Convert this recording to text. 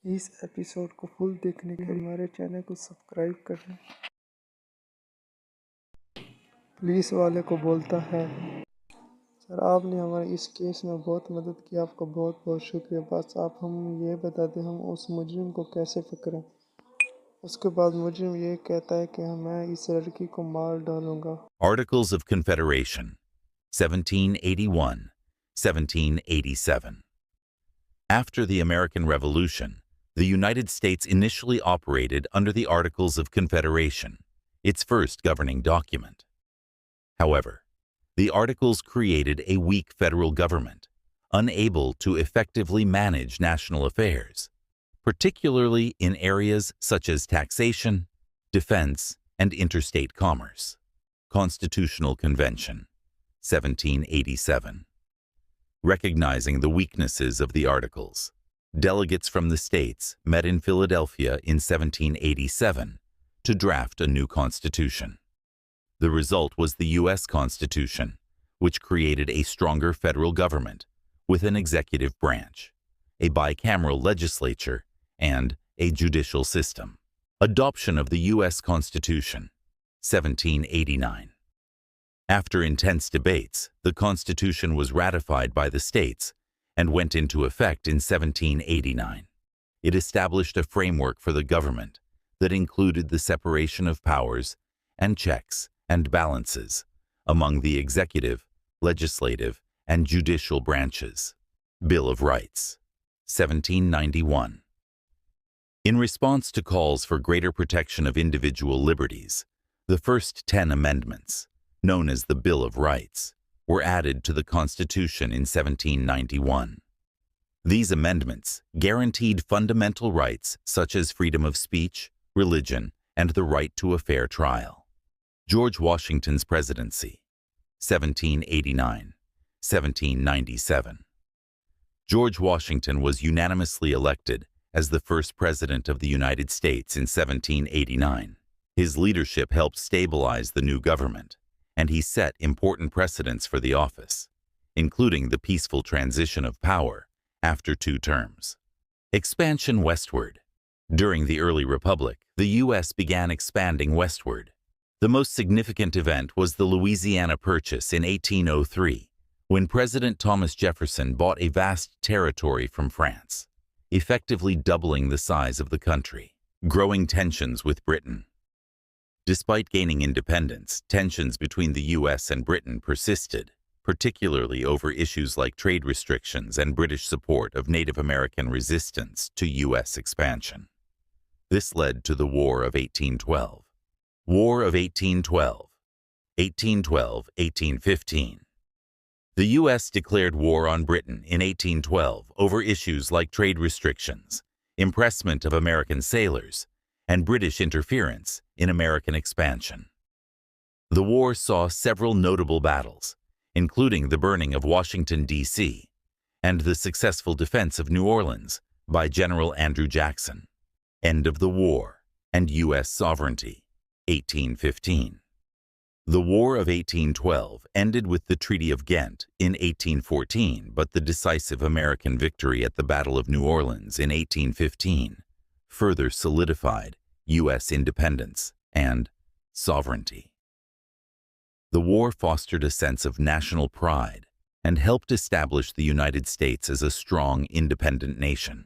इस एपिसोड को फुल देखने के लिए हमारे चैनल को सब्सक्राइब करें। पुलिस वाले को बोलता है, सर आपने हमारे इस केस में बहुत मदद की, आपका बहुत बहुत शुक्रिया। बस आप हम ये बता दें हम उस मुजरिम को कैसे पकड़ें। उसके बाद मुजरिम ये कहता है कि मैं इस लड़की को मार डालूंगा। Articles of Confederation, 1781, 1787. After the American Revolution, the United States initially operated under the Articles of Confederation, its first governing document. However, the Articles created a weak federal government, unable to effectively manage national affairs, particularly in areas such as taxation, defense, and interstate commerce. Constitutional Convention, 1787. Recognizing the weaknesses of the Articles, delegates from the states met in Philadelphia in 1787 to draft a new constitution. The result was the U.S. Constitution, which created a stronger federal government with an executive branch, a bicameral legislature, and a judicial system. Adoption of the U.S. Constitution, 1789. After intense debates, the Constitution was ratified by the states and went into effect in 1789. It established a framework for the government that included the separation of powers and checks and balances among the executive, legislative, and judicial branches. Bill of Rights, 1791. In response to calls for greater protection of individual liberties, the first 10 amendments, known as the Bill of Rights, were added to the Constitution in 1791. These amendments guaranteed fundamental rights such as freedom of speech, religion, and the right to a fair trial. George Washington's presidency, 1789-1797. George Washington was unanimously elected as the first president of the United States in 1789. His leadership helped stabilize the new government, and he set important precedents for the office, including the peaceful transition of power after 2 terms. Expansion westward. During the early republic, the U.S. began expanding westward. The most significant event was the Louisiana Purchase in 1803, when President Thomas Jefferson bought a vast territory from France, effectively doubling the size of the country. Growing tensions with Britain. Despite gaining independence, tensions between the U.S. and Britain persisted, particularly over issues like trade restrictions and British support of Native American resistance to U.S. expansion. This led to the War of 1812. War of 1812, 1812-1815. The U.S. declared war on Britain in 1812 over issues like trade restrictions, impressment of American sailors, and British interference in American expansion. The war saw several notable battles, including the burning of Washington, D.C., and the successful defense of New Orleans by General Andrew Jackson. End of the war and U.S. sovereignty, 1815. The War of 1812 ended with the Treaty of Ghent in 1814, but the decisive American victory at the Battle of New Orleans in 1815 further solidified U.S. independence and sovereignty. The war fostered a sense of national pride and helped establish the United States as a strong, independent nation.